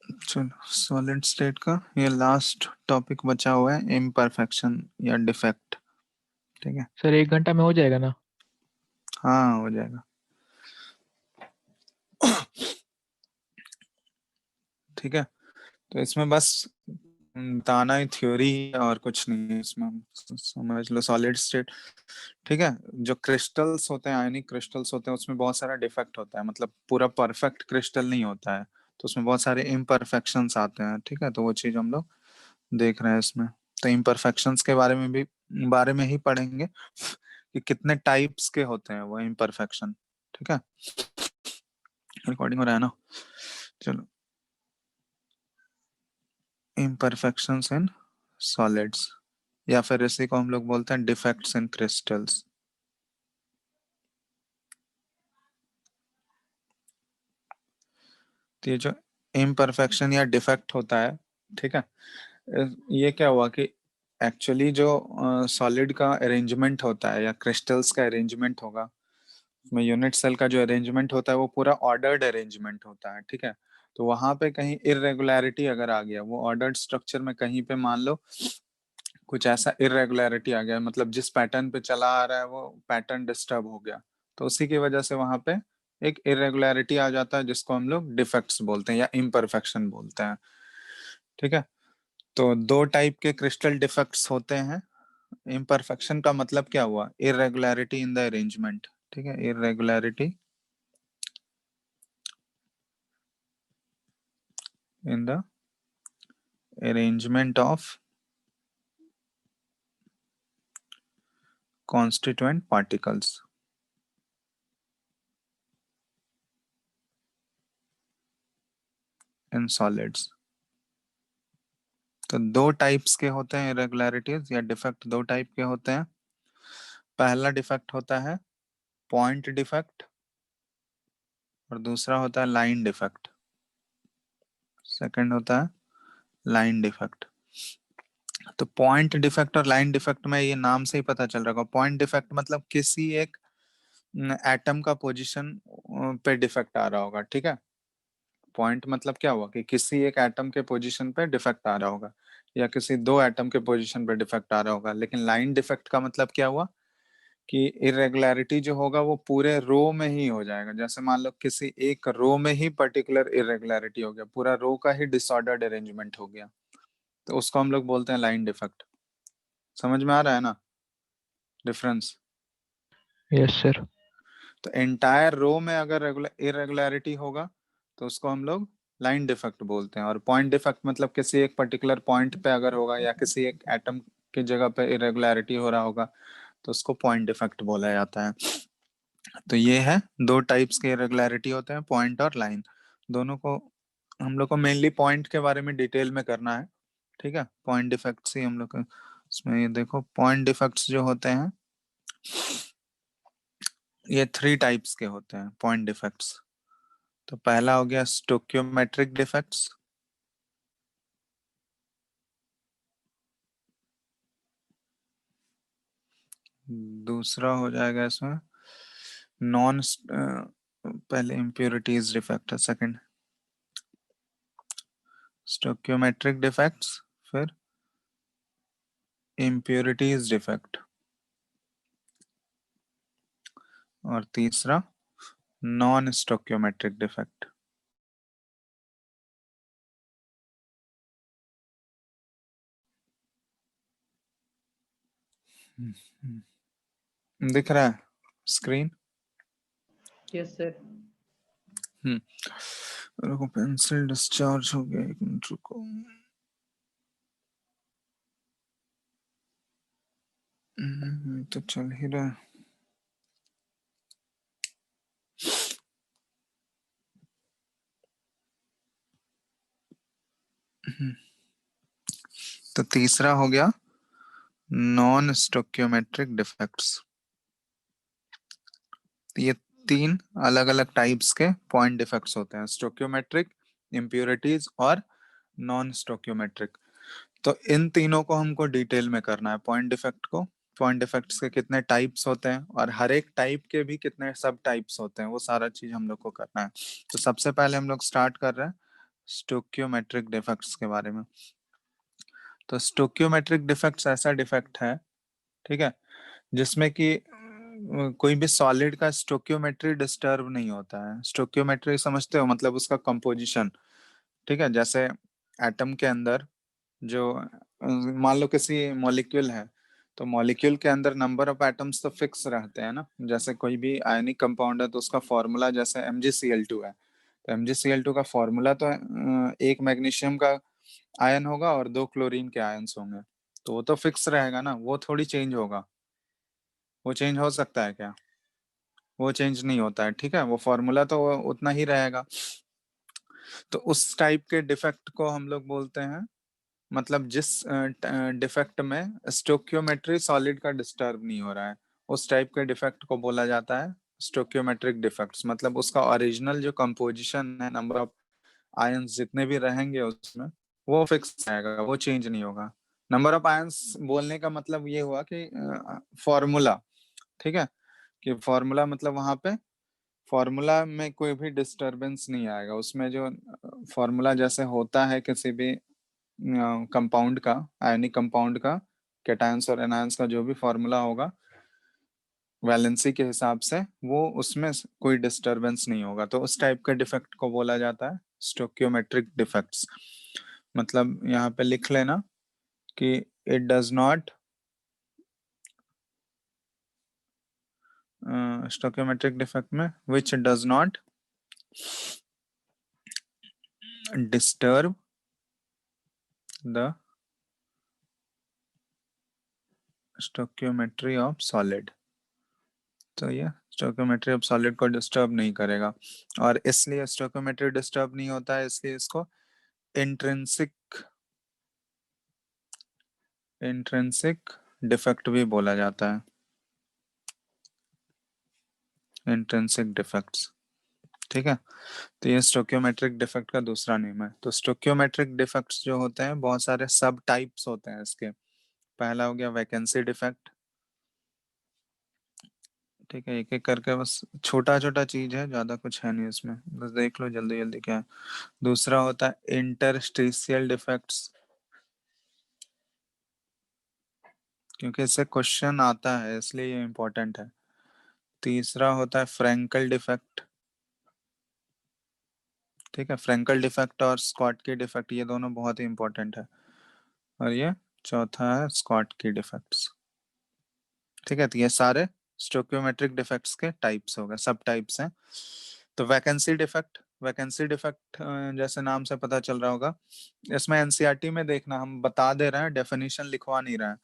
चलो solid state का ये लास्ट टॉपिक बचा हुआ है, इम्परफेक्शन या डिफेक्ट। ठीक है। सर 1 घंटा में हो जाएगा ना? हाँ हो जाएगा। ठीक है। तो इसमें बस बताना ही थ्योरी है और कुछ नहीं है इसमें, हम समझ लो सॉलिड स्टेट। ठीक है। जो क्रिस्टल्स होते हैं, आयनिक क्रिस्टल्स होते हैं, उसमें बहुत सारा डिफेक्ट होता है, मतलब पूरा परफेक्ट क्रिस्टल नहीं होता है, तो उसमें बहुत सारे इम्परफेक्शंस आते हैं। ठीक है, तो वो चीज हम लोग देख रहे हैं इसमें। तो इम्परफेक्शंस के बारे में ही पढ़ेंगे कि कितने टाइप्स के होते हैं वो इम्परफेक्शन। ठीक है। रिकॉर्डिंग हो रहा है ना? चलो, इम्परफेक्शंस इन सॉलिड्स, या फिर इसी को हम लोग बोलते हैं डिफेक्ट्स इन क्रिस्टल्स। तो ये जो इम्परफेक्शन या डिफेक्ट होता है, ठीक है, ये क्या हुआ कि एक्चुअली जो सॉलिड का अरेंजमेंट होता है या क्रिस्टल्स का अरेंजमेंट होगा, उसमें यूनिट सेल का जो अरेंजमेंट होता है वो पूरा ऑर्डर्ड अरेंजमेंट होता है। ठीक है। तो वहां पे कहीं इरेगुलरिटी अगर आ गया, वो ऑर्डर्ड स्ट्रक्चर में कहीं पे मान लो कुछ ऐसा इरेगुलरिटी आ गया, मतलब जिस पैटर्न पे चला आ रहा है वो पैटर्न डिस्टर्ब हो गया, तो उसी की वजह से वहां पे एक इरेगुलरिटी आ जाता है, जिसको हम लोग डिफेक्ट्स बोलते हैं या इम्परफेक्शन बोलते हैं। ठीक है। तो दो टाइप के क्रिस्टल डिफेक्ट्स होते हैं। इम्परफेक्शन का मतलब क्या हुआ? Irregularity in the arrangement. ठीक है, irregularity in the arrangement of constituent particles in solids। तो दो टाइप्स के होते हैं इरेगुलरिटीज या डिफेक्ट, दो टाइप के होते हैं। पहला डिफेक्ट होता है पॉइंट डिफेक्ट, और दूसरा होता है लाइन डिफेक्ट। सेकंड होता है लाइन डिफेक्ट। तो पॉइंट डिफेक्ट और लाइन डिफेक्ट में ये नाम से ही पता चल रहा होगा। पॉइंट डिफेक्ट मतलब किसी एक एटम का पोजीशन पे डिफेक्ट आ रहा होगा। ठीक है। पॉइंट मतलब क्या हुआ कि किसी एक एटम के पोजीशन पे डिफेक्ट आ रहा होगा, या किसी दो एटम के पोजीशन पे डिफेक्ट आ रहा होगा। लेकिन लाइन डिफेक्ट का मतलब क्या हुआ कि इरेगुलरिटी जो होगा वो पूरे रो में ही हो जाएगा। जैसे मान लो किसी एक रो में ही पर्टिकुलर इरेगुलरिटी हो गया, पूरा रो का ही डिसऑर्डर्ड अरेंजमेंट हो गया, तो उसको हम लोग बोलते हैं लाइन डिफेक्ट। समझ में आ रहा है ना डिफरेंस? Yes sir. तो एंटायर रो में अगर इरेगुलरिटी होगा तो उसको हम लोग लाइन डिफेक्ट बोलते हैं। और पॉइंट डिफेक्ट मतलब किसी एक पर्टिकुलर पॉइंट पे अगर होगा, या किसी एक एटम की जगह पे इरेगुलरिटी हो रहा होगा, तो उसको पॉइंट डिफेक्ट बोला जाता है। तो ये है, दो टाइप्स के इरेगुलरिटी होते हैं, पॉइंट और लाइन। दोनों को हम लोग को मेनली पॉइंट के बारे में डिटेल में करना है। ठीक है, पॉइंट डिफेक्ट्स ही हम लोग को इसमें, ये देखो पॉइंट डिफेक्ट्स जो होते हैं ये थ्री टाइप्स के होते हैं पॉइंट डिफेक्ट्स। तो पहला हो गया स्टोक्योमेट्रिक डिफेक्ट्स। दूसरा हो जाएगा इसमें नॉन, पहले इम्प्योरिटीज डिफेक्ट है सेकंड, स्टोक्योमेट्रिक डिफेक्ट्स, फिर इम्प्योरिटीज डिफेक्ट, और तीसरा नॉन स्टोक्योमेट्रिक डिफेक्ट। दिख रहा है स्क्रीन? Yes sir. रुको, पेंसिल डिस्चार्ज हो गया, एक मिनट रुको। तो चल ही रहा है। तो तीसरा हो गया नॉन स्टोक्योमेट्रिक डिफेक्ट्स। ये तीन अलग अलग टाइप्स के पॉइंट डिफेक्ट्स होते हैं, स्टोक्योमेट्रिक, इम्प्योरिटीज और नॉन स्टोक्योमेट्रिक। तो इन तीनों को हमको डिटेल में करना है, पॉइंट डिफेक्ट को, पॉइंट डिफेक्ट्स के कितने टाइप्स होते हैं और हर एक टाइप के भी कितने सब टाइप्स होते हैं, वो सारा चीज हम लोग को करना है। तो सबसे पहले हम लोग स्टार्ट कर रहे हैं स्टोक्योमेट्रिक डिफेक्ट्स के बारे में। तो स्टोक्योमेट्रिक डिफेक्ट्स ऐसा डिफेक्ट है, ठीक है, जिसमें कि कोई भी सॉलिड का स्टोक्योमेट्री डिस्टर्ब नहीं होता है। स्टोक्योमेट्री समझते हो, मतलब उसका कंपोजिशन, ठीक है। जैसे एटम के अंदर जो मान लो किसी मॉलिक्यूल है, तो मॉलिक्यूल के अंदर नंबर ऑफ एटम्स तो फिक्स रहते हैं ना। जैसे कोई भी आयनिक कंपाउंड है तो उसका फॉर्मूला जैसे MgCl2 है, तो MgCl2 का फॉर्मूला तो एक मैग्नीशियम का आयन होगा और 2 क्लोरीन के आयन्स होंगे, तो वो तो फिक्स रहेगा ना, वो थोड़ी चेंज होगा। वो चेंज हो सकता है क्या? वो चेंज नहीं होता है, ठीक है, वो फॉर्मूला तो उतना ही रहेगा। तो उस टाइप के डिफेक्ट को हम लोग बोलते हैं, मतलब जिस डिफेक्ट में स्टोक्योमेट्री सॉलिड का डिस्टर्ब नहीं हो रहा है, उस टाइप के डिफेक्ट को बोला जाता है स्टोक्योमेट्रिक डिफेक्ट्स। मतलब उसका ओरिजिनल जो कंपोजिशन है, नंबर ऑफ आयंस जितने भी रहेंगे उसमें, वो फिक्स रहेगा, वो चेंज नहीं होगा। नंबर ऑफ आयंस बोलने का मतलब ये हुआ कि फॉर्मूला, ठीक है, कि फॉर्मूला मतलब वहां पे फॉर्मूला में कोई भी डिस्टरबेंस नहीं आएगा। उसमें जो फॉर्मूला जैसे होता है किसी भी कंपाउंड का, आयनिक कंपाउंड का, कैटायंस और एनायंस का जो भी फॉर्मूला होगा वैलेंसी के हिसाब से, वो उसमें कोई डिस्टरबेंस नहीं होगा। तो उस टाइप के डिफेक्ट को बोला जाता है स्टोक्योमेट्रिक डिफेक्ट्स। मतलब यहाँ पे लिख लेना कि it does not, stoichiometric defect में which does not disturb the stoichiometry of solid. तो ये स्टोक्योमेट्री ऑफ सॉलिड को डिस्टर्ब नहीं करेगा, और इसलिए स्टोक्योमेट्री डिस्टर्ब नहीं होता है, इसलिए इसको इंट्रिंसिक इंट्रिंसिक डिफेक्ट भी बोला जाता है। इंट्रिंसिक डिफेक्ट्स, ठीक है। तो ये स्टोक्योमेट्रिक डिफेक्ट का दूसरा नेम है। तो स्टोक्योमेट्रिक डिफेक्ट्स जो होते हैं, बहुत सारे सब टाइप्स होते हैं इसके। पहला हो गया वैकेंसी डिफेक्ट, ठीक है, एक एक करके, बस छोटा छोटा चीज है, ज्यादा कुछ है नहीं इसमें, बस देख लो जल्दी जल्दी क्या है। दूसरा होता है इंटरस्टिशियल डिफेक्ट्स, क्योंकि इससे क्वेश्चन आता है इसलिए ये इम्पोर्टेंट है। तीसरा होता है फ्रैंकल डिफेक्ट, ठीक है, फ्रैंकल डिफेक्ट और स्कॉटकी डिफेक्ट ये दोनों बहुत ही इंपॉर्टेंट है। और ये चौथा है स्कॉटकी डिफेक्ट्स, ठीक है। तो ये सारे स्टोक्योमेट्रिक डिफेक्ट्स के टाइप्स हो गए, सब टाइप्स हैं। तो वैकेंसी डिफेक्ट, वैकेंसी डिफेक्ट जैसे नाम से पता चल रहा होगा, इसमें एनसीईआरटी में देखना, हम बता दे रहे हैं, डेफिनेशन लिखवा नहीं रहे हैं,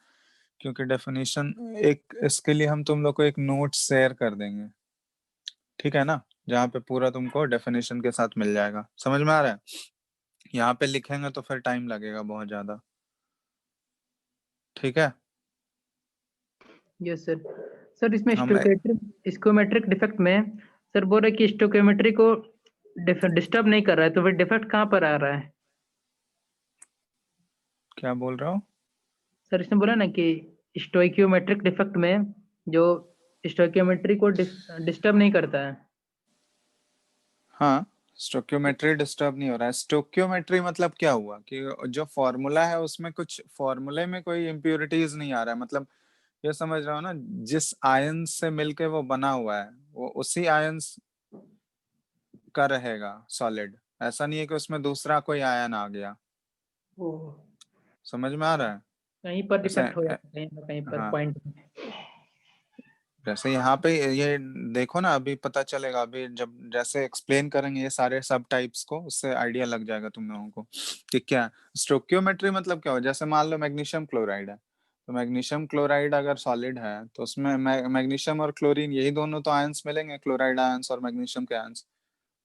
क्योंकि डेफिनेशन एक, इसके लिए हम तुम लोग को एक नोट शेयर कर देंगे, ठीक है ना, जहाँ पे पूरा तुमको डेफिनेशन के साथ मिल जाएगा। समझ में आ रहा है? यहाँ पे लिखेंगे तो फिर टाइम लगेगा बहुत ज्यादा, ठीक है। Yes sir. सर इसमें हम स्टोकेमेट्रिक डिफेक्ट में सर बोल रहे कि स्टोकेमेट्री को डिस्टर्ब नहीं कर रहा है, तो फिर डिफेक्ट कहाँ पर आ रहा है? क्या बोल रहा हूँ? सर इसने बोला ना कि स्टोइकियोमेट्रिक डिफेक्ट में जो स्टोइकियोमेट्री को डिस्टर्ब नहीं करता है। हाँ, स्टोक्योमेट्री डिस्टर्ब नहीं हो रहा है। स्टोक्योमेट्री मतलब क्या हुआ कि जो फॉर्मूला है उसमें कुछ, फॉर्मूले में कोई इम्प्योरिटीज नहीं आ रहा है, मतलब ये समझ रहा हो ना, जिस आयन से मिलके वो बना हुआ है वो उसी आयन का रहेगा सॉलिड। ऐसा नहीं है कि उसमें दूसरा कोई आयन आ गया। ओह, समझ में आ रहा है? कहीं पर जैसे डिफेक्ट हो जाता है, कहीं ना कहीं पर हाँ, पॉइंट। जैसे यहाँ पे ये देखो ना, अभी पता चलेगा, अभी जब जैसे एक्सप्लेन करेंगे ये सारे सब टाइप्स को, उससे आइडिया लग जाएगा तुम लोगों को कि क्या स्टोक्योमेट्री मतलब क्या हो। जैसे मान लो मैग्नीशियम क्लोराइड है, तो मैग्नीशियम क्लोराइड अगर सॉलिड है तो उसमें मैग्नीशियम और क्लोरीन यही दोनों तो आयंस मिलेंगे, क्लोराइड आयंस और मैग्नीशियम के आयंस।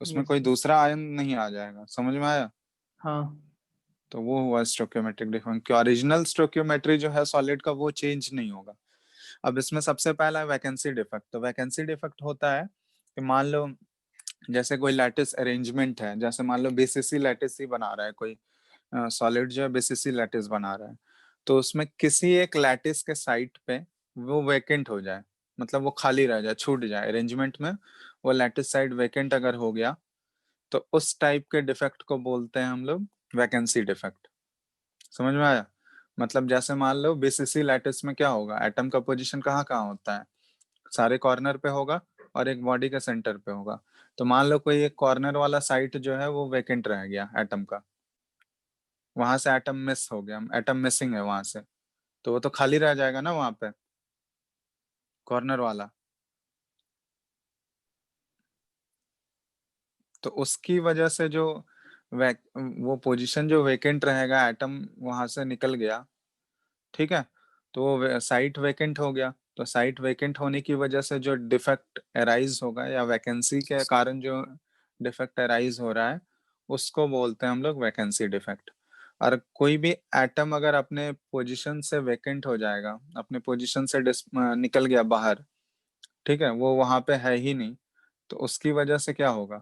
उसमें यस। कोई दूसरा आयन नहीं आ जाएगा। समझ में आया? हाँ। तो वो हुआ स्टोक्योमेट्रिक डिफरेंस, कि ओरिजिनल स्टोक्योमेट्री जो है सॉलिड का वो चेंज नहीं होगा। अब इसमें सबसे पहला है वैकेंसी डिफेक्ट। तो वैकेंसी डिफेक्ट होता है कि मान लो जैसे कोई लैटिस अरेंजमेंट है, जैसे मान लो बीसीसी लैटिस ही बना रहा है कोई सॉलिड, जो है बीसीसी लैटिस बना रहा है, तो उसमें किसी एक लैटिस के साइड पे वो वेकेंट हो जाए, मतलब वो खाली रह जाए, छूट जाए अरेंजमेंट में, वो लैटिस साइड वेकेंट अगर हो गया, तो उस टाइप के डिफेक्ट को बोलते हैं हम लोग वैकेंसी डिफेक्ट। समझ में आया? मतलब जैसे मान लो बीसीसी लैटिस में क्या होगा, एटम का पोजीशन कहाँ कहाँ होता है, सारे कॉर्नर पे होगा और एक बॉडी के सेंटर पे होगा। तो मान लो कोई एक कॉर्नर वाला साइट जो है वो वेकेंट रह गया एटम का, वहां से एटम मिस हो गया, एटम मिसिंग है वहां से, तो वो तो खाली रह जाएगा ना वहां पे, कॉर्नर वाला। तो उसकी वजह से जो वो पोजीशन जो वेकेंट रहेगा, एटम वहां से निकल गया, ठीक है, तो वो साइट वेकेंट हो गया। तो साइट वेकेंट होने की वजह से जो डिफेक्ट अराइज होगा या वैकेंसी के कारण जो डिफेक्ट अराइज हो रहा है, उसको बोलते हैं हम लोग वैकेंसी डिफेक्ट। और कोई भी एटम अगर अपने पोजीशन से वेकेंट हो जाएगा, अपने पोजीशन से निकल गया बाहर, ठीक है, वो वहां पे है ही नहीं, तो उसकी वजह से क्या होगा,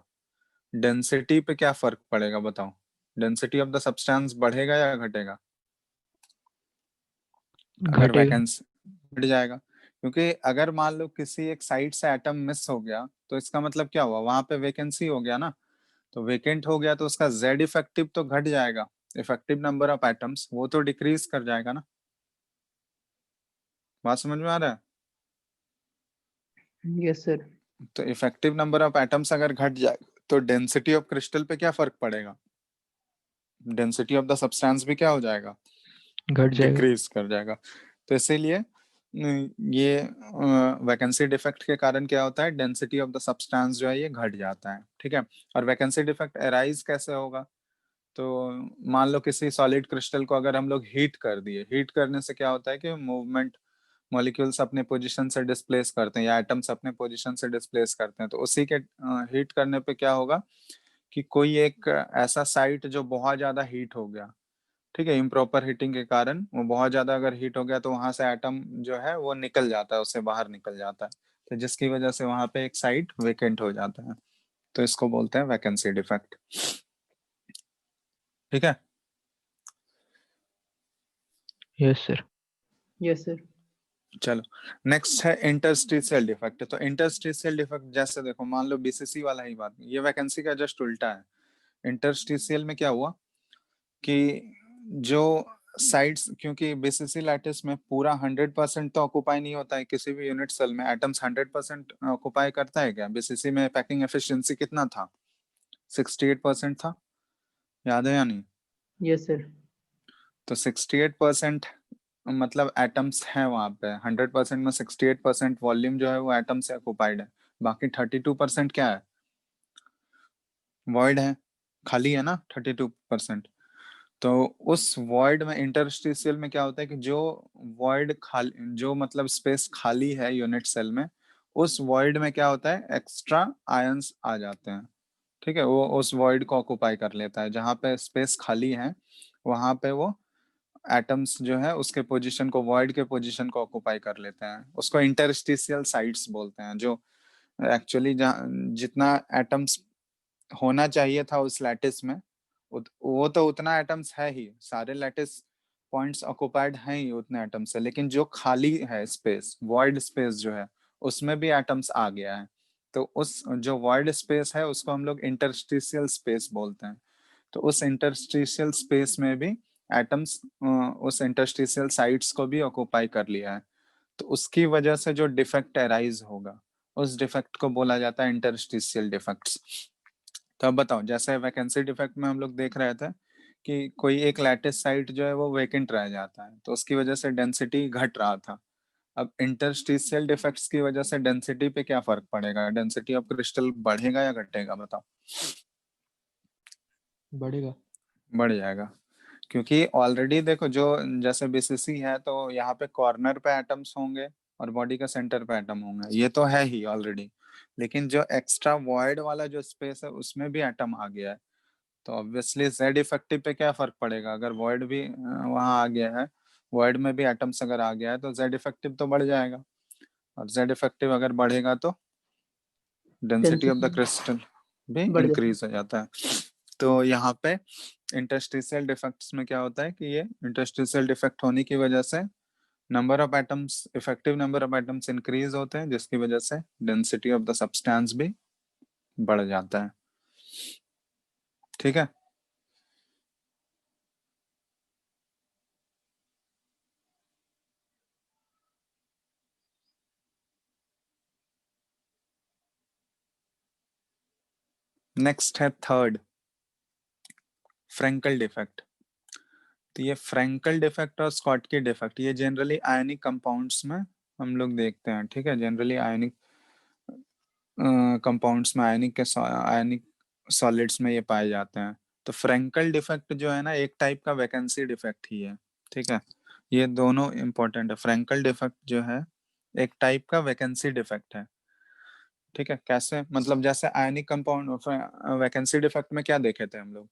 डेंसिटी पे क्या फर्क पड़ेगा बताओ? डेंसिटी ऑफ द सब्सटेंस बढ़ेगा या घटेगा? अगर घटेगा। वैकेंसी बढ़ जाएगा, क्योंकि अगर मान लो किसी एक साइड से एटम मिस हो गया, तो इसका मतलब क्या हुआ, वहां पे वैकेंसी हो गया ना, तो वेकेंट हो गया तो उसका जेड इफेक्टिव तो घट जाएगा, इफेक्टिव नंबर ऑफ एटम्स वो तो डिक्रीज कर जाएगा ना। बात समझ में आ रहा है? Yes sir. तो इफेक्टिव नंबर ऑफ एटम्स अगर घट जाए तो डेंसिटी ऑफ क्रिस्टल पे क्या फर्क पड़ेगा, डेंसिटी ऑफ द सब्सटेंस भी क्या हो जाएगा, घट जाएगा। डिक्रीज कर जाएगा। तो इसीलिए ये वैकेंसी डिफेक्ट के कारण क्या होता है, डेंसिटी ऑफ द सब्सटेंस जो है ये घट जाता है, ठीक है। और वैकेंसी डिफेक्ट अराइज कैसे होगा, तो मान लो किसी सॉलिड क्रिस्टल को अगर हम लोग हीट कर दिए, हीट करने से क्या होता है कि मूवमेंट, मॉलिक्यूल्स अपने पोजीशन से डिस्प्लेस करते हैं या एटम्स अपने पोजीशन से डिस्प्लेस करते हैं, तो उसी के हीट करने पे क्या होगा कि कोई एक ऐसा साइट जो बहुत ज्यादा हीट हो गया, ठीक है, इम्प्रॉपर हीटिंग के कारण वो बहुत ज्यादा अगर हीट हो गया तो वहां से एटम जो है वो निकल जाता है, उससे बाहर निकल जाता है, तो जिसकी वजह से वहां पे एक साइट वेकेंट हो जाता है, तो इसको बोलते हैं वैकेंसी डिफेक्ट, ठीक है। Yes sir. Yes sir. चलो, नेक्स्ट है इंटरस्टिशियल डिफेक्ट। तो इंटरस्टिशियल डिफेक्ट जैसे देखो, मान लो बीसीसी वाला ही बात, ये वैकेंसी का जस्ट उल्टा है। इंटरस्टिशियल में क्या हुआ कि जो साइड्स, क्योंकि बीसीसी लैटिस में पूरा 100% तो ऑक्युपाई नहीं होता है, किसी भी यूनिट सेल में एटम्स 100% ऑक्युपाई करता है क्या? बीसीसी में पैकिंग एफिशिएंसी कितना था, 68% था, याद है या नहीं? Yes sir. तो 68% मतलब एटम्स हैं वहां पे, 100% में 68% वॉल्यूम जो है वो एटम से ऑक्युपाइड है, बाकी 32% क्या है, वॉइड है, खाली है ना 32%। तो उस वॉइड में, इंटरस्टिशियल में क्या होता है कि जो वॉइड खाली, जो मतलब स्पेस खाली है यूनिट सेल में, उस वॉइड में क्या होता है, एक्स्ट्रा आयंस आ जाते हैं, ठीक है, वो उस वॉइड को ऑक्युपाई कर लेता है, जहां पे स्पेस खाली है वहां पे वो एटम्स जो है उसके पोजीशन को, वॉइड के पोजीशन को ऑक्युपाई कर लेते हैं, उसको इंटरस्टिशियल साइट्स बोलते हैं। जो एक्चुअली जितना एटम्स होना चाहिए था उस लैटिस में, वो तो उतना एटम्स है ही, सारे लैटिस पॉइंट्स ऑक्युपाइड हैं ही उतने एटम से, लेकिन जो खाली है स्पेस, वॉइड स्पेस जो है, उसमें भी एटम्स आ गया है, तो उस जो वॉइड स्पेस है उसको हम लोग इंटरस्टिशियल स्पेस बोलते हैं। तो उस इंटरस्टिशियल स्पेस में भी एटम्स उस इंटरस्टिशियल साइट्स को भी ऑक्युपाई कर लिया है, तो उसकी वजह से जो डिफेक्ट अराइज होगा, उस डिफेक्ट को बोला जाता है इंटरस्टिशियल डिफेक्ट्स। तो अब बताओ, जैसे वैकेंसी डिफेक्ट में हम लोग देख रहे थे कि कोई एक लैटिस साइट जो है वो वेकेंट रह जाता है, तो उसकी वजह से डेंसिटी घट रहा था। अब इंटरस्टिशियल डिफेक्ट्स की वजह से डेंसिटी पे क्या फर्क पड़ेगा, डेंसिटी ऑफ क्रिस्टल बढ़ेगा या घटेगा बताओ? बढ़ेगा। बढ़ जाएगा, क्योंकि ऑलरेडी देखो, जो जैसे बीसीसी है तो यहाँ पे कॉर्नर पे एटम्स होंगे और बॉडी का सेंटर पे एटम होंगे, ये तो है ही ऑलरेडी, लेकिन जो एक्स्ट्रा वॉइड वाला जो स्पेस है उसमें भी एटम आ गया है, तो ऑब्वियसली जेड इफेक्टिव पे क्या फर्क पड़ेगा, अगर वॉइड भी वहां आ गया है, वॉइड में भी एटम्स अगर आ गया है तो जेड इफेक्टिव तो बढ़ जाएगा, और जेड इफेक्टिव अगर बढ़ेगा तो density of the density crystal भी बढ़ जाता है। इंक्रीज हो जाता है। तो यहाँ पे इंटरस्टिशियल डिफेक्ट्स में क्या होता है कि ये इंटरस्टिशियल डिफेक्ट होने की वजह से number of atoms, effective number of atoms increase होते हैं, जिसकी वजह से डेंसिटी ऑफ द सब्सटेंस भी बढ़ जाता है। ठीक है। नेक्स्ट है थर्ड, फ्रेंकल डिफेक्ट। तो ये फ्रेंकल डिफेक्ट और स्कॉटकी डिफेक्ट ये जनरली आयनिक कंपाउंड्स में हम लोग देखते हैं, ठीक है। जनरली आयनिक कंपाउंड्स में, आयनिक सॉलिड्स में ये पाए जाते हैं। तो फ्रेंकल डिफेक्ट जो है ना, एक टाइप का वैकेंसी डिफेक्ट ही है, ठीक है। ये दोनों इंपॉर्टेंट है। फ्रेंकल डिफेक्ट जो है एक टाइप का वैकेंसी डिफेक्ट है, ठीक है। कैसे, मतलब जैसे आयनिक कंपाउंड वैकेंसी डिफेक्ट में क्या देखे थे हम लोग,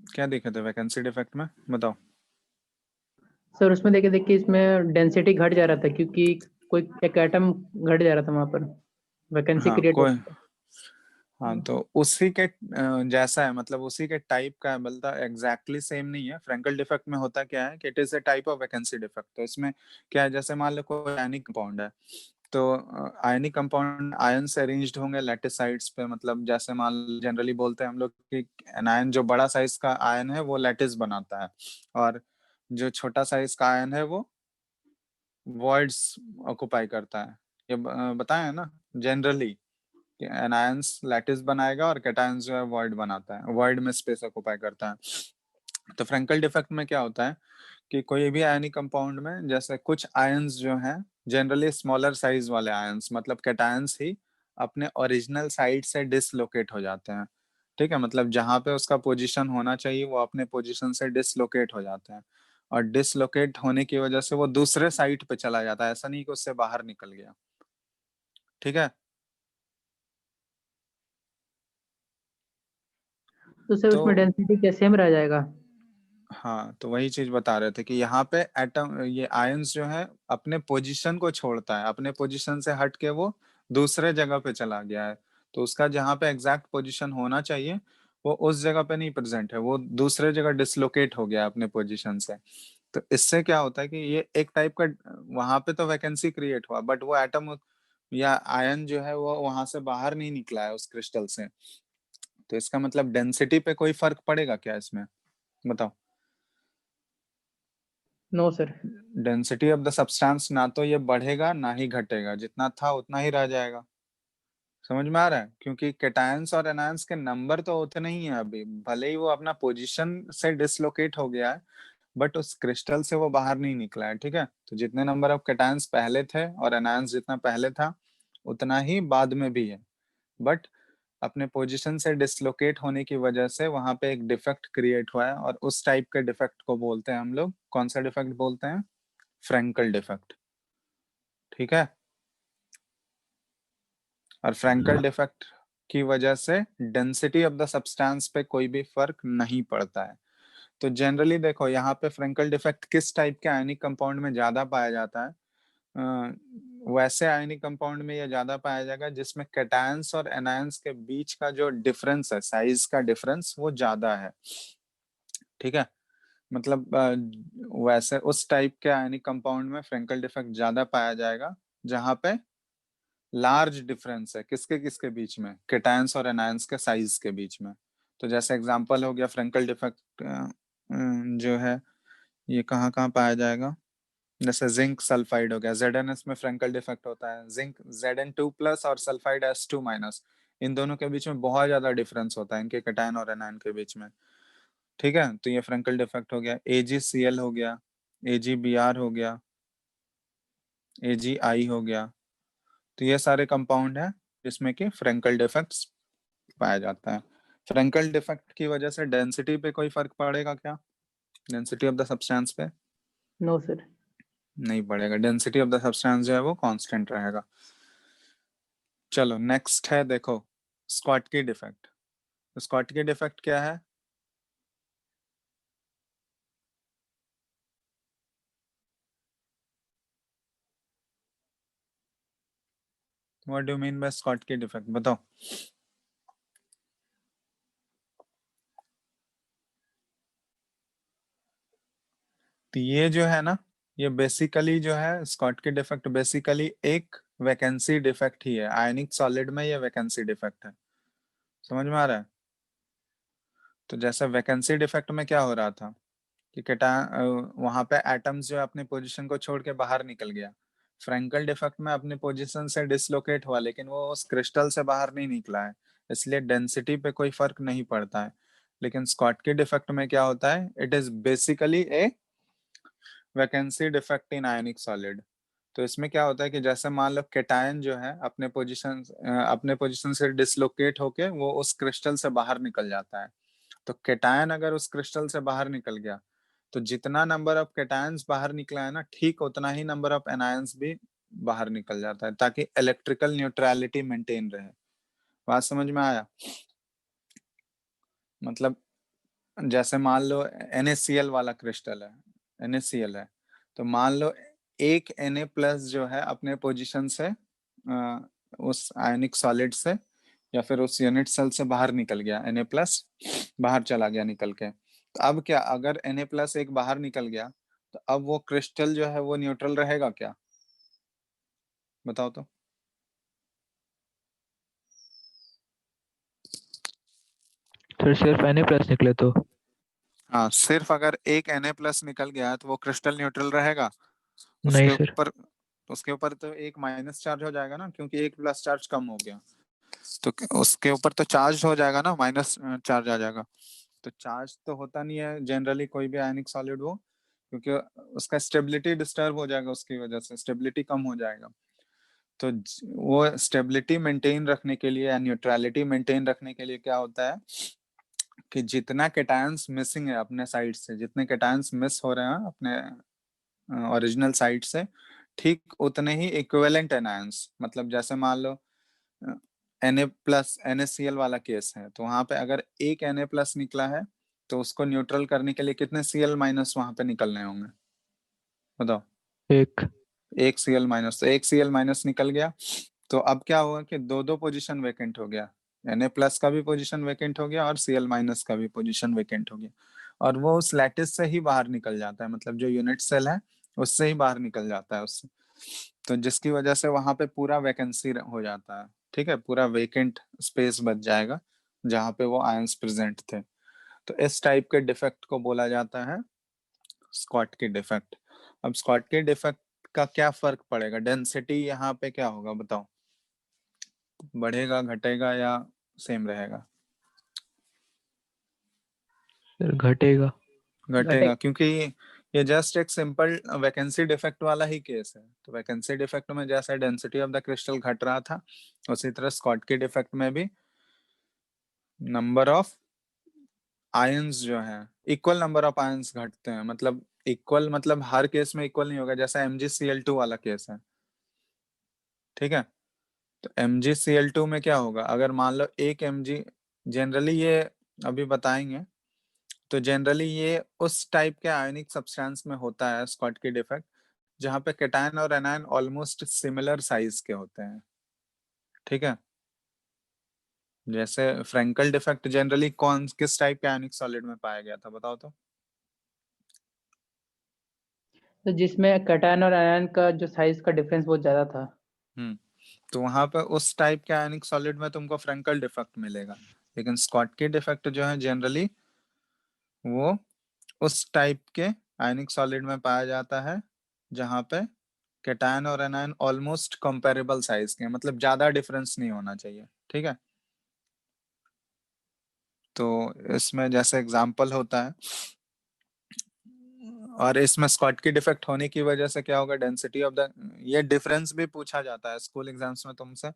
क्या देखे थे वैकेंसी डिफेक्ट में, बताओ। सर उसमें देख के इसमें डेंसिटी घट जा रहा था, क्योंकि कोई एक एटम घट जा रहा था वहां पर, वैकेंसी हाँ क्रिएट हो कोई, रहा हाँ था। तो उसी के जैसा है, मतलब उसी के टाइप का है, बल्कि एग्जैक्टली सेम नहीं है। फ्रेंकल डिफेक्ट में होता क्या है कि it is a type of vacancy defect. तो इसमें क्या है, जैसे मान लो कोई आयनिक कंपाउंड है, तो आयनिक कंपाउंड आयंस अरेंज्ड होंगे लैटिस साइड्स पे, मतलब जैसे मान जनरली बोलते हैं हम लोग कि एनायन जो बड़ा साइज का आयन है वो लैटिस बनाता है, और जो छोटा साइज का आयन है वो वॉइड्स ऑक्युपाई करता है। ये बताया ना जनरली, कि एनायंस लैटिस बनाएगा और कैटायंस जो है वॉइड बनाता है, वॉइड में स्पेस ऑक्युपाई करता है। तो फ्रेंकल डिफेक्ट में क्या होता है कि कोई भी आयनिक कंपाउंड में जैसे कुछ आयंस जो हैं, जनरली स्मॉलर साइज वाले आयंस, मतलब कैटायंस ही अपने ओरिजिनल साइड से डिसलोकेट हो जाते हैं, ठीक है। मतलब जहां पे उसका पोजीशन होना चाहिए वो अपने पोजीशन से डिसलोकेट हो जाते हैं, और डिसलोकेट होने की वजह से वो दूसरे साइड पे चला जाता है, ऐसा नहीं कि उससे बाहर निकल गया, ठीक है। तो सर तो उसमें डेंसिटी क्या सेम रह जाएगा? हाँ, तो वही चीज बता रहे थे कि यहाँ पे एटम, ये आयंस जो है अपने पोजीशन को छोड़ता है, अपने पोजीशन से हट के वो दूसरे जगह पे चला गया है। तो उसका जहाँ पे एग्जैक्ट पोजीशन होना चाहिए वो उस जगह पे नहीं प्रेजेंट है, वो दूसरे जगह डिसलोकेट हो गया है अपने पोजीशन से। तो इससे क्या होता है कि ये एक टाइप का, वहां पे तो वैकेंसी क्रिएट हुआ, बट वो एटम या आयन जो है वो वहां से बाहर नहीं निकला है उस क्रिस्टल से। तो इसका मतलब डेंसिटी पे कोई फर्क पड़ेगा क्या इसमें, बताओ। No sir. Density of the substance ना तो ये बढ़ेगा ना ही घटेगा, जितना था उतना ही रह जाएगा। समझ में आ रहा है, क्योंकि कैटायंस और एनायंस के नंबर तो उतने ही है अभी, भले ही वो अपना पोजीशन से डिसलोकेट हो गया है, बट उस क्रिस्टल से वो बाहर नहीं निकला है, ठीक है। तो जितने नंबर ऑफ कैटायंस पहले थे और एनायंस जितना पहले था उतना ही बाद में भी है, बट अपने पोजीशन से डिसलोकेट होने की वजह से वहां पे एक डिफेक्ट क्रिएट हुआ है, और उस टाइप के डिफेक्ट को बोलते हैं हम लोग, कौन सा डिफेक्ट बोलते हैं, फ्रेंकल डिफेक्ट, ठीक है। और फ्रेंकल डिफेक्ट की वजह से डेंसिटी ऑफ द सब्सटेंस पे कोई भी फर्क नहीं पड़ता है। तो जनरली देखो यहाँ पे फ्रेंकल डिफेक्ट किस टाइप के आयनिक कंपाउंड में ज्यादा पाया जाता है, अ, वैसे आयनिक कंपाउंड में ये ज्यादा पाया जाएगा जिसमें कैटायंस और एनायंस के बीच का जो डिफरेंस है, साइज का डिफरेंस वो ज्यादा है, ठीक है। मतलब वैसे उस टाइप के आयनिक कंपाउंड में फ्रेंकल डिफेक्ट ज्यादा पाया जाएगा जहां पे लार्ज डिफरेंस है किसके किसके बीच में, कैटायंस और एनायंस के साइज के बीच में। तो जैसे एग्जांपल हो गया फ्रेंकल डिफेक्ट जो है, ये कहाँ कहाँ पाया जाएगा, जैसे जिंक सल्फाइड हो गया, ZnS में फ्रेंकल डिफेक्ट होता है। जिंक Zn2+ और सल्फाइड S2-, इन दोनों के बीच में बहुत ज्यादा डिफरेंस होता है इनके कैटायन और एनायन के बीच में, ठीक है। तो ये फ्रेंकल डिफेक्ट हो गया। AgCl हो गया, AgBr हो गया, AgI हो गया। तो ये सारे कंपाउंड हैं जिसमें कि फ्रेंकल डिफेक्ट्स पाया जाता है। फ्रेंकल डिफेक्ट की वजह से डेंसिटी पे कोई फर्क पड़ेगा क्या, डेंसिटी ऑफ द सब्सटेंस पे नो सर। नहीं पड़ेगा, डेंसिटी ऑफ द सब्सटेंस जो है वो कांस्टेंट रहेगा। चलो नेक्स्ट है, देखो स्कॉटकी डिफेक्ट। स्कॉटकी डिफेक्ट क्या है, what do you mean by Schottky defect, बताओ। तो ये जो है ना, ये बेसिकली जो है स्कॉटकी डिफेक्ट बेसिकली एक वैकेंसी डिफेक्ट ही है, आयनिक सॉलिड में ये वैकेंसी डिफेक्ट है। समझ में आ रहा है? तो जैसे वैकेंसी डिफेक्ट में क्या हो रहा था कि वहां पे एटम्स जो है अपनी पोजीशन को छोड़ के बाहर निकल गया। फ्रैंकल डिफेक्ट में अपनी पोजीशन से डिसलोकेट हुआ, लेकिन वो उस क्रिस्टल से बाहर नहीं निकला है, इसलिए डेंसिटी पे कोई फर्क नहीं पड़ता है। लेकिन स्कॉटकी डिफेक्ट में क्या होता है, it is basically A vacancy defect in ionic solid. तो इसमें क्या होता है कि जैसे मान लो केटायन जो है अपने पोजीशन से डिसलोकेट होके वो उस क्रिस्टल से बाहर निकल जाता है। तो केटायन अगर उस क्रिस्टल से बाहर निकल गया, तो जितना नंबर ऑफ केटायंस बाहर निकला है ना, ठीक उतना ही नंबर ऑफ एनायंस भी बाहर निकल जाता है, ताकि इलेक्ट्रिकल न्यूट्रलिटी मेंटेन रहे। बात समझ में आया? मतलब जैसे मान लो NaCl वाला क्रिस्टल है, NaCl है, तो मान लो एक Na+ जो है अपने पोजीशन से उस आयनिक सॉलिड से या फिर उस यूनिट सेल से बाहर निकल गया, Na+ बाहर चला गया निकल के। तो अब क्या, अगर Na+ एक बाहर निकल गया, तो अब वो क्रिस्टल जो है वो न्यूट्रल रहेगा क्या? बताओ तो। सर सिर्फ Na+ निकले तो? हाँ, सिर्फ अगर एक Na+ निकल गया तो वो क्रिस्टल न्यूट्रल रहेगा? नहीं उसके सर। ऊपर उसके ऊपर तो एक माइनस चार्ज हो जाएगा ना, क्योंकि एक प्लस चार्ज कम हो गया। तो उसके ऊपर तो चार्ज हो जाएगा ना, माइनस चार्ज आ जाएगा। तो चार्ज तो होता नहीं है जनरली कोई भी आयनिक सॉलिड हो, क्योंकि उसका स्टेबिलिटी डिस्टर्ब हो जाएगा, उसकी वजह से स्टेबिलिटी कम हो जाएगा। तो वो स्टेबिलिटी मेंटेन रखने के लिए या न्यूट्रलिटी मेंटेन रखने के लिए क्या होता है कि जितना केटायंस मिसिंग है अपने साइड से, जितने केटायंस मिस हो रहे हैं अपने ओरिजिनल साइड से, ठीक उतने ही इक्विवेलेंट एनायंस, मतलब जैसे मान लो Na+ NaCl वाला केस है, तो वहां पे अगर एक Na+ निकला है, तो उसको न्यूट्रल करने के लिए कितने Cl- वहां पे निकलने होंगे? बताओ। एक। एक Cl-, तो एक Cl- निकल गया, तो अब क्या हुआ कि दो दो पोजीशन वेकेंट हो गया, Na+ का भी पोजीशन वेकेंट हो गया और Cl- का भी पोजीशन वेकेंट हो गया, और वो उस लैटिस से ही बाहर निकल जाता है, मतलब जो यूनिट सेल है उससे ही बाहर निकल जाता है उससे। तो जिसकी वजह से वहां पे पूरा वैकेंसी हो जाता है, ठीक है, पूरा वेकेंट स्पेस बच जाएगा जहाँ पे वो आयंस प्रेजेंट थे। तो इस टाइप के डिफेक्ट को बोला जाता है स्कॉटकी डिफेक्ट। अब स्कॉटकी डिफेक्ट का क्या फर्क पड़ेगा, डेंसिटी यहाँ पे क्या होगा बताओ, बढ़ेगा घटेगा या सेम रहेगा? सर घटेगा। घटेगा, घटे क्योंकि ये जस्ट एक सिंपल वैकेंसी डिफेक्ट वाला ही केस है। तो वैकेंसी डिफेक्ट में जैसे डेंसिटी ऑफ द क्रिस्टल घट रहा था, उसी तरह स्कॉटकी डिफेक्ट में भी नंबर ऑफ आयंस जो है, इक्वल नंबर ऑफ आयंस घटते हैं। मतलब इक्वल मतलब हर केस में इक्वल नहीं होगा, जैसा MgCl2 वाला केस है, ठीक है। तो MgCl2 में क्या होगा, अगर मान लो एक Mg, जनरली ये अभी बताएंगे, तो जनरली ये उस टाइप के आयनिक सब्सटेंस में होता है स्कॉटकी डिफेक्ट, जहाँ पे केटायन और एनायन ऑलमोस्ट सिमिलर साइज के होते हैं, ठीक है। जैसे फ्रैंकल डिफेक्ट जनरली कौन किस टाइप के आयनिक सॉलिड में पाया गया था, बताओ तो। तो जिसमें कैटायन और आयन का जो साइज का डिफरेंस बहुत ज्यादा था। हम्म, तो वहां पे उस टाइप के आयनिक सॉलिड में तुमको फ्रैंकल डिफेक्ट मिलेगा। लेकिन स्कॉटकी डिफेक्ट जो है जनरली वो उस टाइप के आयनिक सॉलिड में पाया जाता है जहाँ पे केटायन और एनायन ऑलमोस्ट कंपेरेबल साइज के हैं, मतलब ज्यादा डिफरेंस नहीं होना चाहिए, ठीक है। तो इसमें जैसे एग्जांपल होता है, और इसमें स्कॉटकी डिफेक्ट होने की वजह से क्या होगा, डेंसिटी ऑफ द, ये डिफरेंस भी पूछा जाता है स्कूल एग्जाम्स में तुमसे,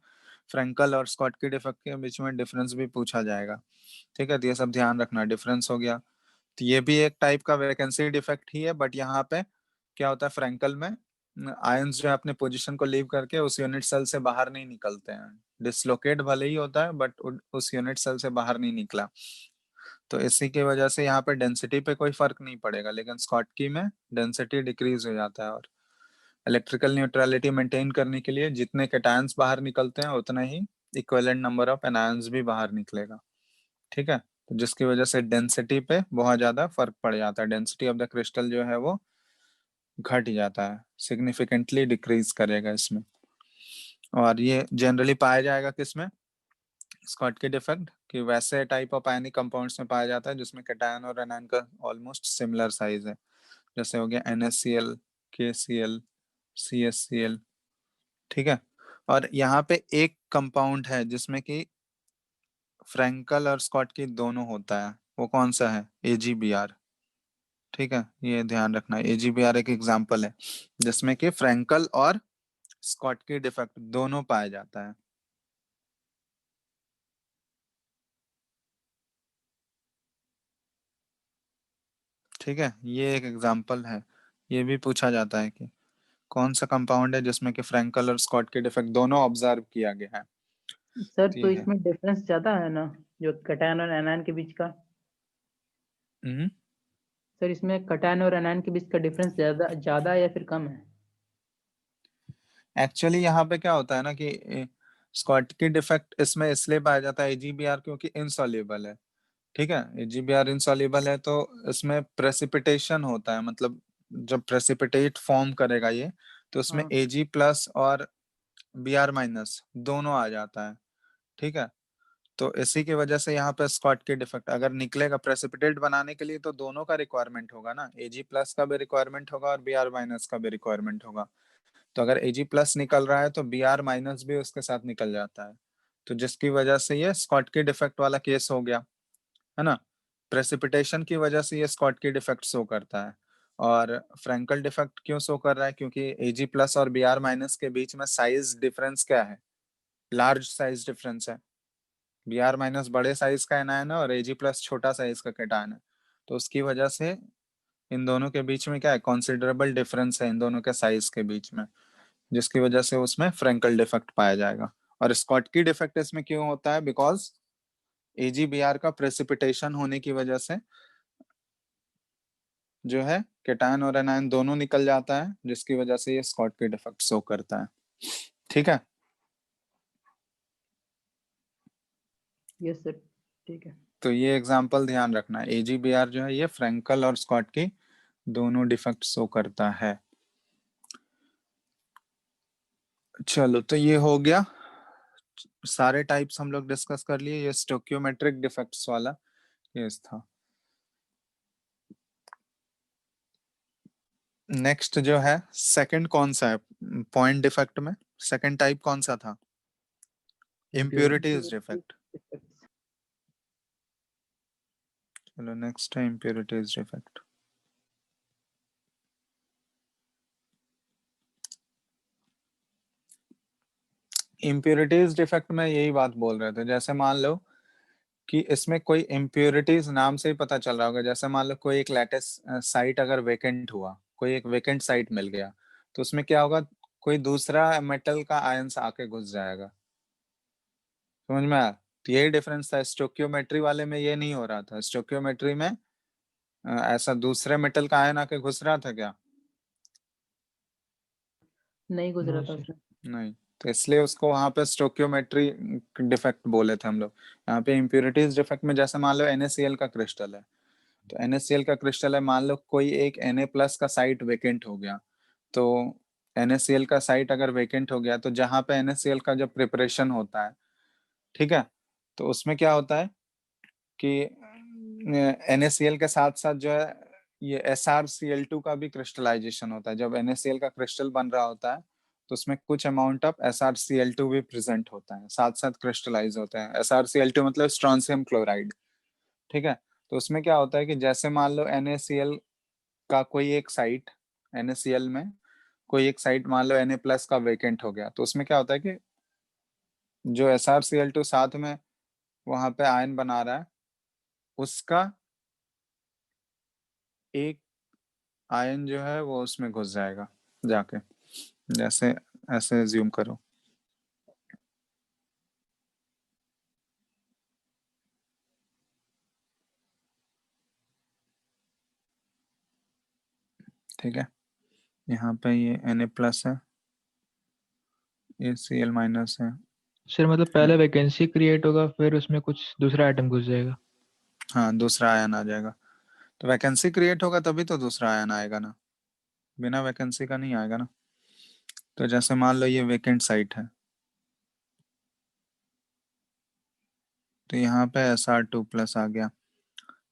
फ्रैंकल और स्कॉटकी डिफेक्ट के बीच में डिफरेंस भी पूछा जाएगा, ठीक है। तो ये सब ध्यान रखना, डिफरेंस हो गया। तो ये भी एक टाइप का वैकेंसी डिफेक्ट ही है, बट यहाँ पे क्या होता है, फ्रैंकल में आयंस जो है अपने पोजीशन को लीव करके उस यूनिट सेल से बाहर नहीं निकलते हैं, डिसलोकेट भले ही होता है बट उस यूनिट सेल से बाहर नहीं निकला। तो इसी की वजह से यहाँ पे डेंसिटी पे कोई फर्क नहीं पड़ेगा, लेकिन स्कॉटकी में डेंसिटी डिक्रीज हो जाता है, और इलेक्ट्रिकल न्यूट्रलिटी मेंटेन करने के लिए जितने कैटायंस बाहर निकलते हैं उतना ही इक्विवेलेंट नंबर ऑफ एनायंस भी बाहर निकलेगा, ठीक है। तो जिसकी वजह से डेंसिटी पे बहुत ज्यादा फर्क पड़ जाता है, डेंसिटी ऑफ द क्रिस्टल जो है वो घट जाता है, सिग्निफिकेंटली डिक्रीज करेगा इसमें। और ये जनरली पाया जाएगा किसमें, स्कॉटकी डिफेक्ट, कि वैसे टाइप ऑफ आयनिक कंपाउंड्स में पाया जाता है जिसमें कैटायन और एनायन का ऑलमोस्ट सिमिलर साइज है, जैसे हो गया NaCl, KCl, CaCl, ठीक है। और यहाँ पे एक कंपाउंड है जिसमें कि फ्रैंकल और स्कॉटकी दोनों होता है, वो कौन सा है, AgBr, ठीक है। ये ध्यान रखना है, AgBr एक एग्जाम्पल है जिसमें कि फ्रैंकल और स्कॉटकी डिफेक्ट दोनों पाया जाता है। ठीक है, ये एक एग्जाम्पल है। ये भी पूछा जाता है कि कौन सा कंपाउंड है जिसमें कि फ्रैंकल और स्कॉटकी डिफेक्ट दोनों ऑब्जर्व किया गया है। सर तो तो ये है। इसमें डिफरेंस ज्यादा है ना, जो कैटायन और एनायन के बीच का। हम्म। सर इसमें कैटायन और एनायन के बीच का डिफरेंस ज्यादा ज्यादा है या फिर कम है? एक्चुअली यहाँ पे क्या होता है ना कि स्कॉटकी डिफेक्ट इसमें इसलिए पाया जाता है AgBr क्योंकि इनसॉल्युबल है, ठीक है। AgBr इनसॉल्युबल है तो इसमें प्रेसिपिटेशन होता है, मतलब जब प्रेसिपिटेट फॉर्म करेगा ये, तो उसमें हाँ। Ag प्लस और Br माइनस दोनों आ जाता है, ठीक है। तो इसी की वजह से यहाँ पे स्कॉटकी डिफेक्ट अगर निकलेगा प्रेसिपिटेट बनाने के लिए तो दोनों का रिक्वायरमेंट होगा ना, Ag प्लस का भी रिक्वायरमेंट होगा और Br माइनस का भी रिक्वायरमेंट होगा। तो अगर Ag प्लस निकल रहा है तो Br माइनस भी उसके साथ निकल जाता है, तो जिसकी वजह से ये स्कॉटकी डिफेक्ट वाला केस हो गया, है ना। प्रेसिपिटेशन की वजह से ये स्कॉटकी डिफेक्ट शो करता है। और फ्रैंकल डिफेक्ट क्यों शो कर रहा है, क्योंकि Ag प्लस और Br माइनस के बीच में साइज डिफरेंस क्या है, लार्ज साइज डिफरेंस है। Br माइनस बड़े साइज का एनायन है और Ag प्लस छोटा साइज का कैटायन है, तो उसकी वजह से इन दोनों के बीच में क्या है, कॉन्सिडरेबल डिफरेंस है इन दोनों के साइज के बीच में, जिसकी वजह से उसमें फ्रैंकल डिफेक्ट पाया जाएगा। और स्कॉटकी डिफेक्ट इसमें क्यों होता है, बिकॉज AgBr का प्रेसिपिटेशन होने की वजह से जो है कैटायन और एनायन दोनों निकल जाता है, जिसकी वजह से ये स्कॉटकी डिफेक्ट शो करता है, ठीक है। यस सर, ठीक है। तो ये एग्जांपल ध्यान रखना है, AgBr जो है ये फ्रैंकल और स्कॉटकी दोनों डिफेक्ट शो करता है। चलो, तो ये हो गया, सारे टाइप्स हम लोग डिस्कस कर लिए, ये स्टोक्योमेट्रिक डिफेक्ट्स वाला केस था। नेक्स्ट जो है सेकंड कौन सा है पॉइंट डिफेक्ट में, सेकंड टाइप कौन सा था, इम्प्योरिटीज डिफेक्ट। चलो नेक्स्ट है इम्प्योरिटीज डिफेक्ट। इम्प्योरिटीज डिफेक्ट में यही बात बोल रहे थे, जैसे मान लो कि इसमें कोई इम्प्योरिटीज नाम से ही पता चल रहा होगा, जैसे मान लो कोई एक लैटिस साइट अगर वेकेंट हुआ, कोई एक वेकेंट साइट मिल गया, तो उसमें क्या होगा, कोई दूसरा मेटल का आयंस आके घुस जाएगा, समझ में आया। तो यही डिफरेंस था, स्टोक्योमेट्री वाले में ये नहीं हो रहा था, स्टोक्योमेट्री में ऐसा दूसरे मेटल का आयन आके घुस रहा था क्या, नहीं गुजरा नो था सर। उसमें। नहीं। तो इसलिए उसको वहां पे स्टोक्योमेट्री डिफेक्ट बोले थे हम लोग। यहाँ पे इम्प्योरिटीज डिफेक्ट में जैसे मान लो NaCl का क्रिस्टल है, तो NaCl का क्रिस्टल है, मान लो कोई एक Na प्लस का साइट वेकेंट हो गया, तो NaCl का साइट अगर वेकेंट हो गया तो जहां पे NaCl का जब प्रिपरेशन होता है, ठीक है, तो उसमें क्या होता है कि NaCl के साथ साथ जो है ये SrCl2 का भी क्रिस्टलाइजेशन होता है। जब NaCl का क्रिस्टल बन रहा होता है तो उसमें कुछ अमाउंट ऑफ SrCl2 भी प्रेजेंट होता है, साथ साथ क्रिस्टलाइज होते हैं। SrCl2 मतलब स्ट्रोंशियम क्लोराइड, ठीक है। तो उसमें क्या होता है कि जैसे मान लो NaCl का कोई एक साइट, NaCl में कोई एक साइट मान लो Na प्लस का वेकेंट हो गया, तो उसमें क्या होता है कि जो SrCl2 साथ में वहां पे आयन बना रहा है, उसका एक आयन जो है वो उसमें घुस जाएगा जाके, जैसे ऐसे ज्यूम करो, ठीक है। यहाँ पे ये Na प्लस है, ये Cl माइनस है, सर मतलब है ना। पहले वैकेंसी क्रिएट होगा फिर उसमें कुछ दूसरा आइटम घुस जाएगा। हाँ, दूसरा आयन आ जाएगा, तो वैकेंसी क्रिएट होगा तभी तो दूसरा आयन आएगा ना, बिना वैकेंसी का नहीं आएगा ना। तो जैसे मान लो ये वेकेंट साइट है, तो यहाँ पे Sr2+ आ गया।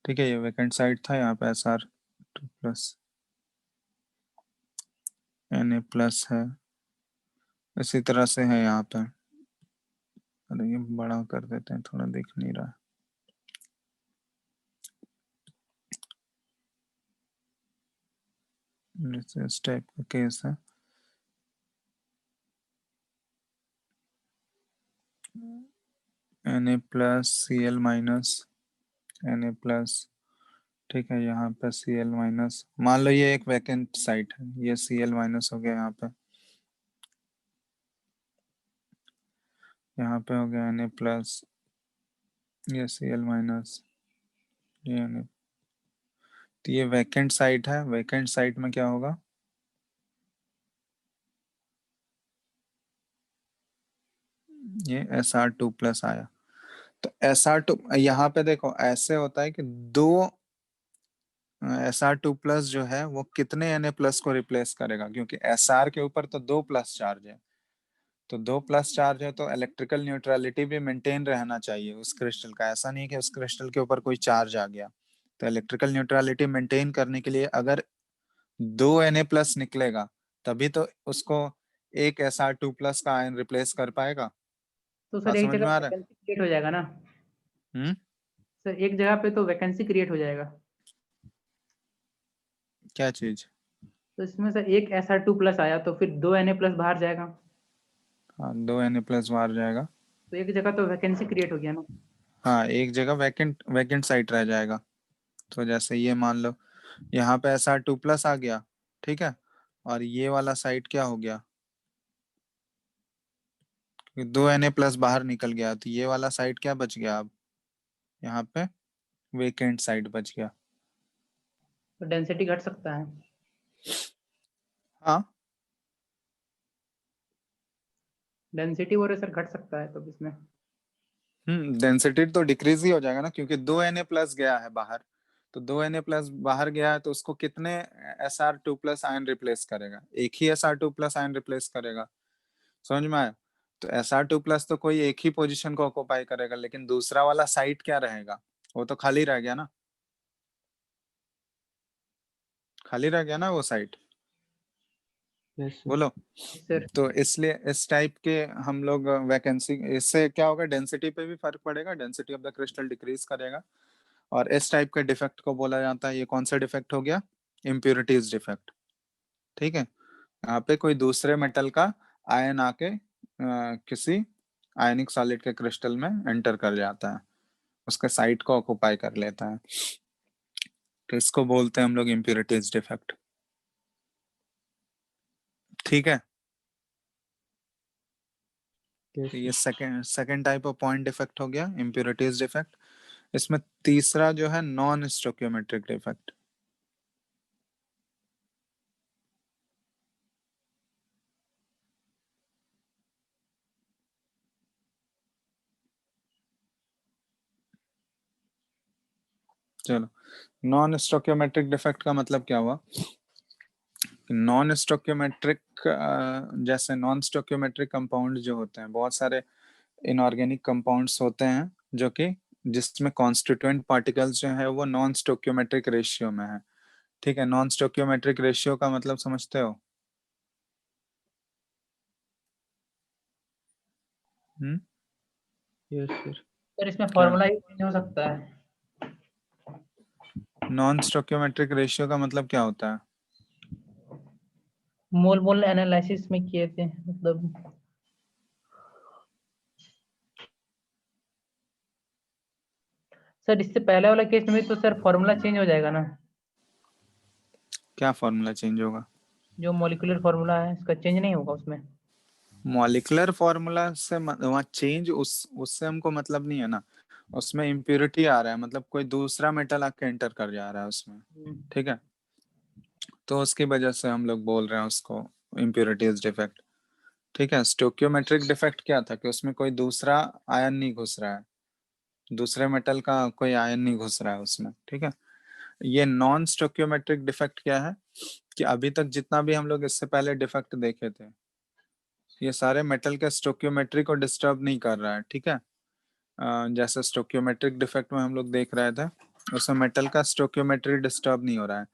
ठीक है, ये वैकेंट साइड था, यहाँ पे Sr2+ Na+ है, इसी तरह से है यहाँ पे। अरे ये बड़ा कर देते हैं, थोड़ा दिख नहीं रहा। जैसे इस टाइप का केस है। Na+ Cl- Na+, ठीक है, यहाँ पे Cl-, मान लो ये एक वैकेंट साइट है, ये Cl- हो गया, यहाँ पे हो गया Na+, ये Cl-, ये Na। तो ये वैकेंट साइट है, वैकेंट साइट में क्या होगा, ये Sr2+ आया। तो Sr2 यहाँ पे देखो ऐसे होता है कि दो Sr2+ जो है वो कितने Na+ को रिप्लेस करेगा, क्योंकि Sr के ऊपर तो 2 प्लस चार्ज है, तो 2 प्लस चार्ज है, तो इलेक्ट्रिकल न्यूट्रलिटी भी मेंटेन रहना चाहिए उस क्रिस्टल का। ऐसा नहीं कि उस क्रिस्टल के ऊपर कोई चार्ज आ गया। तो इलेक्ट्रिकल न्यूट्रलिटी मेंटेन करने के लिए अगर 2 Na+ निकलेगा, तभी तो उसको एक Sr2+ का आयन रिप्लेस कर पाएगा। तो सर बात एक समझ जगह में आ रहा है? वैकेंसी क्रिएट हो जाएगा ना हम्म, सर, एक जगह पे तो वैकेंसी क्रिएट हो जाएगा। क्या चीज? तो इसमें सर एक Sr2+ आया तो फिर 2 Na+ बाहर जाएगा, हाँ, 2 Na+ बाहर जाएगा। तो एक जगह तो वैकेंसी क्रिएट हो गया ना। हाँ, एक जगह वैकेंट वैकेंट साइट रह जाएगा। तो जैसे ये मान लो यहाँ पे Sr2+ आ गया, ठीक है, और ये वाला साइट क्या हो गया, 2 Na+ बाहर निकल गया, तो ये वाला साइट क्या बच गया, अब यहाँ पे वेकेंट साइट बच गया। तो डेंसिटी घट सकता है। हाँ, डेंसिटी वो सर घट सकता है तो इसमें। डेंसिटी तो डिक्रीज ही हो जाएगा ना, क्योंकि 2 Na+ गया है बाहर। तो 2 Na+ बाहर गया है, तो उसको कितने Sr2+ आयन रिप्लेस करेगा, एक ही Sr2+ आयन रिप्लेस करेगा। समझ में आया? तो Sr2+ तो कोई एक ही पोजीशन को ऑक्युपाई करेगा, लेकिन दूसरा वाला साइट क्या रहेगा, वो तो खाली रह गया ना, खाली रह गया ना वो साइट। Yes sir. बोलो। सर तो इसलिए इस टाइप के हम लोग वैकेंसी, इससे क्या होगा, डेंसिटी पे भी फर्क पड़ेगा, density of the crystal decrease करेगा। और इस टाइप के डिफेक्ट को बोला जाता है, ये कौन सा डिफेक्ट हो गया, इम्प्योरिटीज डिफेक्ट। ठीक है, यहाँ पे कोई दूसरे मेटल का आयन आके किसी आयनिक सॉलिड के क्रिस्टल में एंटर कर जाता है, उसके साइट को ऑक्युपाई कर लेता है। तो इसको बोलते हैं हम लोग इम्प्योरिटीज डिफेक्ट। ठीक है, यस तो ये sir. Second type of point defect हो गया, इम्प्योरिटीज डिफेक्ट। इसमें तीसरा जो है नॉन स्टोक्योमेट्रिक डिफेक्ट। चलो, नॉन स्टोक्योमेट्रिक डिफेक्ट का मतलब क्या हुआ, नॉन स्टोक्योमेट्रिक, जैसे नॉन स्टोक्योमेट्रिक कंपाउंड जो होते हैं, बहुत सारे इनऑर्गेनिक कंपाउंड्स होते हैं जो कि जिसमें कॉन्स्टिट्यूएंट पार्टिकल्स जो है वो नॉन स्टोक्योमेट्रिक रेशियो में है। ठीक है, नॉन स्टोक्योमेट्रिक रेशियो का मतलब समझते हो? हम्म, यस सर। सर इसमें क्या? फॉर्मूला ही चेंज हो सकता है। नॉन स्टोक्योमेट्रिक रेशियो का मतलब क्या होता है? मोल मोल एनालिसिस में किए थे मतलब। सर इससे पहले वाला केस में तो सर फॉर्मूला चेंज हो जाएगा ना, क्या फॉर्मूला चेंज होगा? जो मॉलिक्यूलर फॉर्मूला है इसका चेंज नहीं होगा उसमें। मॉलिक्यूलर फॉर्मूला से वहाँ चेंज उससे हमको मतलब नहीं है ना, उसमें इम्प्योरिटी आ रहा है, मतलब कोई दूसरा मेटल आके एंटर कर जा रहा है उसमें। ठीक है, तो उसकी वजह से हम लोग बोल रहे हैं उसको इम्प्योरिटीज डिफेक्ट। ठीक है, स्टोक्योमेट्रिक डिफेक्ट क्या था कि उसमें कोई दूसरा आयन नहीं घुस रहा है, दूसरे मेटल का कोई आयन नहीं घुस रहा है उसमें। ठीक है, ये नॉन स्टोक्योमेट्रिक डिफेक्ट क्या है कि अभी तक जितना भी हम लोग इससे पहले डिफेक्ट देखे थे, ये सारे मेटल के स्टोक्योमेट्री को डिस्टर्ब नहीं कर रहा है। ठीक है, जैसे स्टोकियोमेट्रिक डिफेक्ट में हम लोग देख रहे थे, उसमें मेटल का स्टोकियोमेट्री डिस्टर्ब नहीं हो रहा है।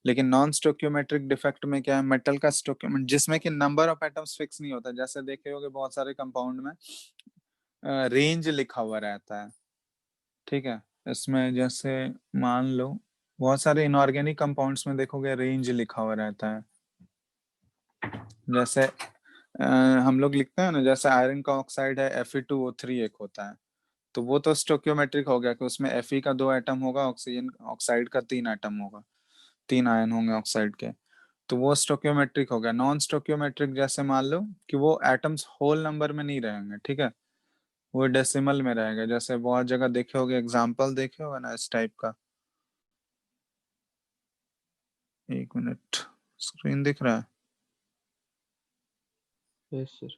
लेकिन नॉन स्टोकियोमेट्रिक डिफेक्ट में क्या है, मेटल का स्टोकियोमेट्री जिसमें कि नंबर ऑफ एटम्स फिक्स नहीं होता, जैसे देखे होगे बहुत सारे कंपाउंड में रेंज लिखा हुआ रहता है, ठीक है। इसमें जैसे मान लो बहुत सारे इनऑर्गेनिक कंपाउंड्स में देखोगे रेंज लिखा हुआ रहता है। जैसे हम लोग लिखते हैं ना, जैसे आयरन का ऑक्साइड है Fe2O3 एक होता है, तो वो तो स्टोकियोमेट्रिक हो गया कि उसमें Fe का 2 एटम होगा, ऑक्सीजन ऑक्साइड का 3 एटम होगा, 3 आयन होंगे ऑक्साइड के, तो वो स्टोकियोमेट्रिक हो गया। नॉन स्टोकियोमेट्रिक जैसे मान लो कि वो एटम्स होल नंबर में नहीं रहेंगे, ठीक है, वो डेसिमल में रहेगा। जैसे बहुत जगह देखे होगे, एग्जाम्पल देखे होगे ना इस टाइप का। एक मिनट, स्क्रीन दिख रहा है? Yes sir.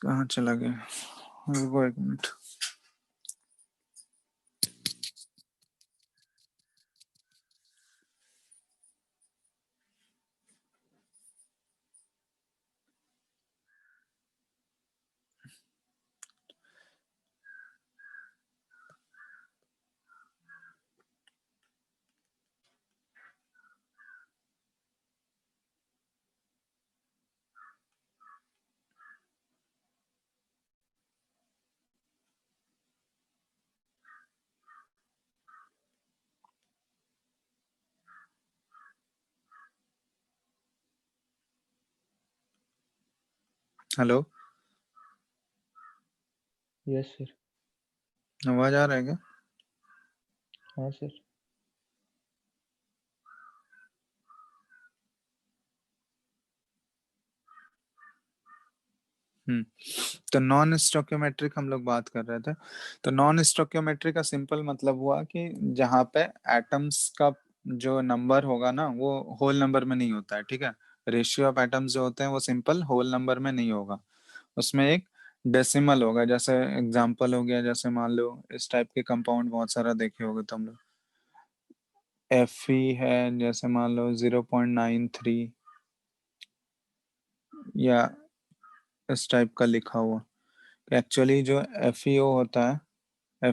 कहाँ चला गया, रुको एक मिनट। Hello, yes sir. आवाज आ रहा है क्या? हाँ सर। तो नॉन स्टोकियोमेट्रिक हम लोग बात कर रहे थे। तो नॉन स्टोकियोमेट्रिक का सिंपल मतलब हुआ कि जहाँ पे एटम्स का जो नंबर होगा ना वो होल नंबर में नहीं होता है, ठीक है। रेशियो ऑफ एटम्स जो होते हैं वो सिंपल होल नंबर में नहीं होगा, उसमें एक डेसिमल होगा। जैसे एग्जांपल हो गया, जैसे मान लो इस टाइप के कंपाउंड बहुत सारा देखे होगे तुम लोग, Fe है, जैसे मान लो 0.93 या इस टाइप का लिखा हुआ। एक्चुअली जो FeO होता है,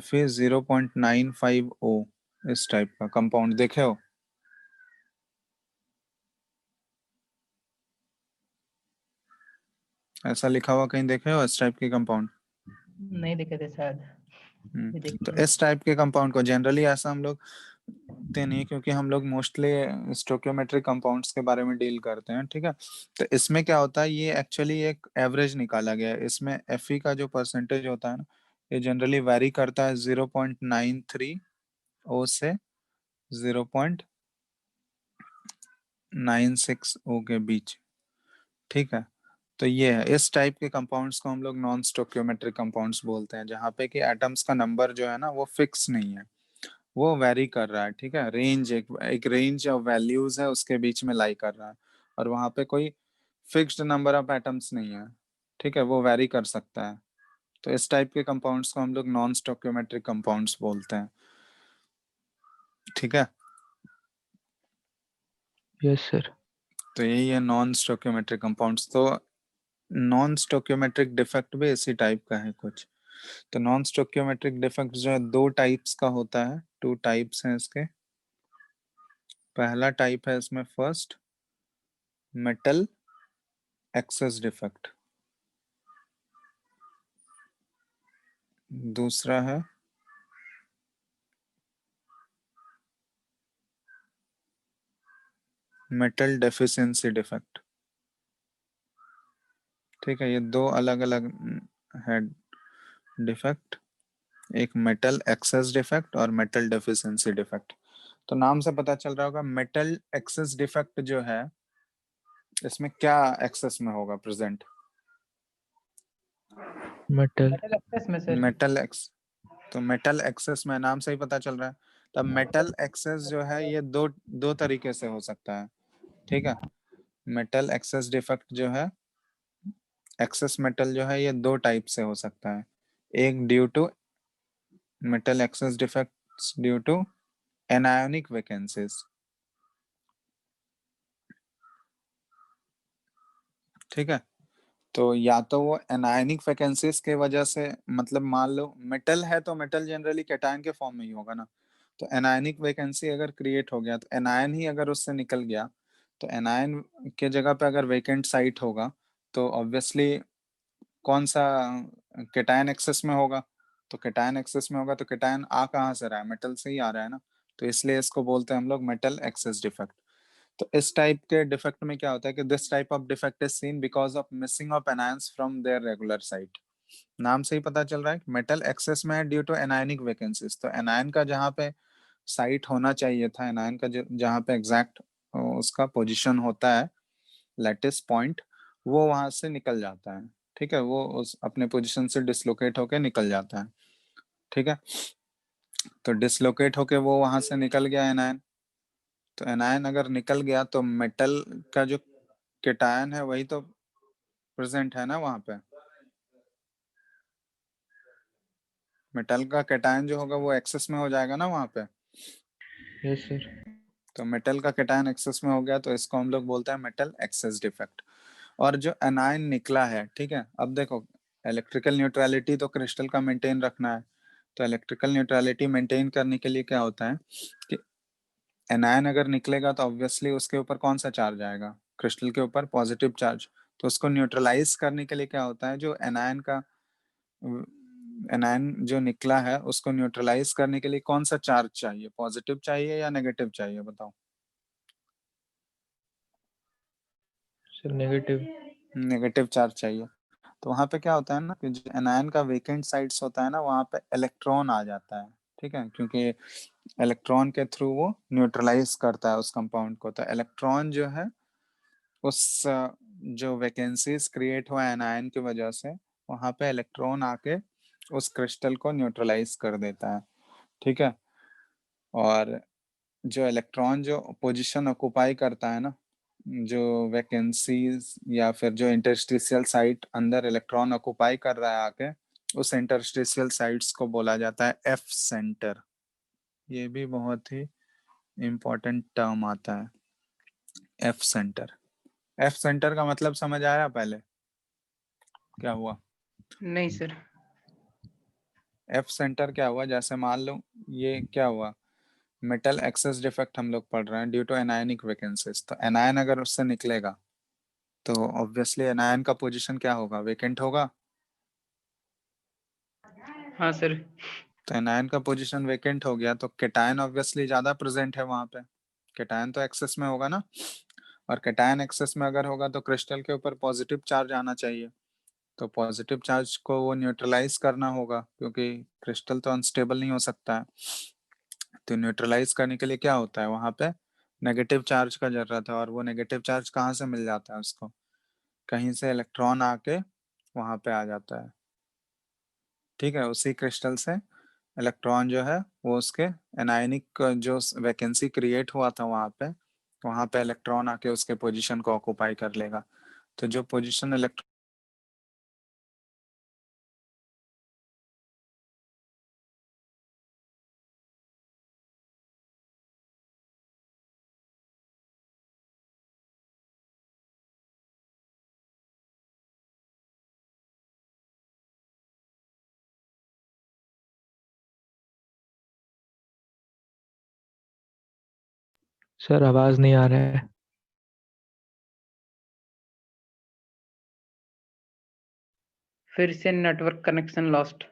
Fe 0.95O, इस टाइप का कंपाउंड देखे हो? ऐसा लिखा हुआ कहीं देखे हो इस टाइप के कंपाउंड? नहीं दिखे थे शायद, ये तो देखिए। इस टाइप के कंपाउंड को जनरली ऐसा हम लोग ते नहीं, क्योंकि हम लोग मोस्टली स्टोकियोमेट्रिक कंपाउंड्स के बारे में डील करते हैं, ठीक है। तो इसमें क्या होता है, ये एक्चुअली एक एवरेज निकाला गया है। इसमें Fe का जो परसेंटेज होता है ना, ये जनरली वैरी करता है 0.93O से 0.96O के बीच, ठीक है। तो ये है, इस टाइप के कंपाउंड्स को हम लोग नॉन स्टोकियोमेट्रिक कंपाउंड्स बोलते हैं, जहाँ पे कि एटम्स का नंबर जो है ना वो फिक्स नहीं है, वो वेरी कर रहा है, ठीक है। रेंज एक रेंज ऑफ वैल्यूज है, उसके बीच में लाई कर रहा है, और वहां पे कोई फिक्स्ड नंबर ऑफ एटम्स नहीं है, ठीक है, वो वेरी कर सकता है। तो इस टाइप के कंपाउंड्स को हम लोग नॉन स्टोकियोमेट्रिक कंपाउंड्स बोलते हैं, ठीक है। Yes sir. तो यही है नॉन स्टोकियोमेट्रिक कंपाउंड्स। तो नॉन स्टोकियोमेट्रिक डिफेक्ट भी इसी टाइप का है कुछ। तो नॉन स्टोकियोमेट्रिक डिफेक्ट जो है दो टाइप्स का होता है, 2 टाइप्स हैं इसके। पहला टाइप है इसमें फर्स्ट, मेटल एक्सेस डिफेक्ट। दूसरा है मेटल डेफिशिएंसी डिफेक्ट, ठीक है। ये दो अलग अलग है डिफेक्ट, एक मेटल एक्सेस डिफेक्ट और मेटल डेफिशिएंसी डिफेक्ट। तो नाम से पता चल रहा होगा, मेटल एक्सेस डिफेक्ट जो है इसमें क्या एक्सेस में होगा प्रेजेंट? मेटल। मेटल एक्सेस में सर। मेटल एक्स, तो मेटल एक्सेस में नाम से ही पता चल रहा है। तब मेटल एक्सेस जो है ये दो दो तरीके से हो सकता है, ठीक है। मेटल एक्सेस डिफेक्ट जो है, एक्सेस मेटल जो है ये दो टाइप से हो सकता है। एक due to metal excess defects due to anionic vacancies, ठीक है, तो या तो वो एनायनिक वैकेंसीज के वजह से, मतलब मान लो मेटल है तो मेटल जनरली कैटायन के फॉर्म में ही होगा ना, तो एनायनिक वैकेंसी अगर क्रिएट हो गया तो एनायन ही अगर उससे निकल गया, तो एनायन के जगह पे अगर वेकेंट साइट होगा तो ऑब्वियसली कौन सा कैटायन एक्सेस में होगा, तो कैटायन एक्सेस में होगा तो कैटायन आ कहाँ से रहा है, मेटल से ही आ रहा है ना, तो इसलिए इसको बोलते हैं हम लोग मेटल एक्सेस डिफेक्ट। तो इस टाइप के डिफेक्ट में क्या होता है कि this type of defect is seen because of missing of anions from there regular site. नाम से ही पता चल रहा है कि मेटल एक्सेस में है ड्यू टू एनायनिक वैकेंसीज, तो एनायन का जहाँ पे साइट होना चाहिए था, एनायन का जहाँ पे एग्जैक्ट उसका पोजीशन होता है, लैटिस पॉइंट, वो वहां से निकल जाता है। ठीक है, वो उस अपने पोजीशन से डिसलोकेट होके निकल जाता है। ठीक है, तो डिसलोकेट होके वो वहां से निकल गया एनायन, तो एनायन अगर निकल गया तो मेटल का जो कैटायन है वही तो प्रेजेंट है ना वहां पे, मेटल का कैटायन जो होगा वो एक्सेस में हो जाएगा ना वहां पे, यस सर। तो मेटल का कैटायन एक्सेस में हो गया तो इसको हम लोग बोलते हैं मेटल एक्सेस डिफेक्ट। और जो एनायन निकला है, ठीक है, अब देखो इलेक्ट्रिकल न्यूट्रलिटी तो क्रिस्टल का मेंटेन रखना है, तो इलेक्ट्रिकल न्यूट्रलिटी मेंटेन करने के लिए क्या होता है कि एनायन अगर निकलेगा तो ऑब्वियसली उसके ऊपर कौन सा चार्ज आएगा, क्रिस्टल के ऊपर पॉजिटिव चार्ज, तो उसको न्यूट्रलाइज करने के लिए क्या होता है, जो एनायन का एनायन जो निकला है उसको न्यूट्रलाइज करने के लिए कौन सा चार्ज चाहिए, पॉजिटिव चाहिए या नेगेटिव चाहिए, बताओ। Sir negative. नेगेटिव चार्ज चाहिए, तो वहां पे क्या होता है ना कि जो एनायन का वेकेंट साइड्स होता है ना वहां पे इलेक्ट्रॉन आ जाता है। ठीक है, क्योंकि इलेक्ट्रॉन के थ्रू वो न्यूट्रलाइज करता है उस कंपाउंड को, तो इलेक्ट्रॉन जो है उस जो वैकेंसीज क्रिएट हुआ एनायन की वजह से वहां पे इलेक्ट्रॉन आके उस क्रिस्टल को न्यूट्रलाइज कर देता है। ठीक है, और जो इलेक्ट्रॉन जो पोजीशन ऑक्युपाई करता है ना, जो वैकेंसीज या फिर जो इंटरस्टिशियल साइट अंदर इलेक्ट्रॉन ऑक्युपाई कर रहा है आके, उस इंटरस्टिशियल साइट्स को बोला जाता है एफ सेंटर। ये भी बहुत ही इम्पोर्टेंट टर्म आता है, एफ सेंटर। एफ सेंटर का मतलब समझ आया पहले क्या हुआ? नहीं सर। एफ सेंटर क्या हुआ, जैसे मान लो ये क्या हुआ, मेटल एक्सेस डिफेक्ट हम लोग पढ़ रहे हैं ड्यू टू एनायनिक वैकेंसीज, तो एनायन अगर उससे निकलेगा तो ऑब्वियसली एनायन का पोजीशन क्या होगा, वेकेंट होगा। हाँ सर। तो एनायन का पोजीशन वेकेंट हो गया तो कैटायन ऑब्वियसली ज्यादा प्रेजेंट है वहां पे, कैटायन तो एक्सेस में होगा ना, और कैटायन एक्सेस में अगर होगा तो क्रिस्टल के ऊपर पॉजिटिव चार्ज आना चाहिए, तो पॉजिटिव चार्ज को वो न्यूट्रलाइज करना होगा क्योंकि क्रिस्टल तो अनस्टेबल नहीं हो सकता है। तो न्यूट्रलाइज करने के लिए क्या होता है वहां पे, नेगेटिव चार्ज का जरूरत है, और वो नेगेटिव चार्ज कहाँ से मिल जाता है उसको, कहीं से इलेक्ट्रॉन आके वहां पे आ जाता है। ठीक है, उसी क्रिस्टल से इलेक्ट्रॉन जो है वो उसके एनायनिक जो वैकेंसी क्रिएट हुआ था वहां पे इलेक्ट्रॉन आके उसके पोजीशन को ऑक्युपाई कर लेगा, तो जो पोजीशन इलेक्ट्रॉन सर आवाज नहीं आ रहा है। फिर से नेटवर्क कनेक्शन लॉस्ट।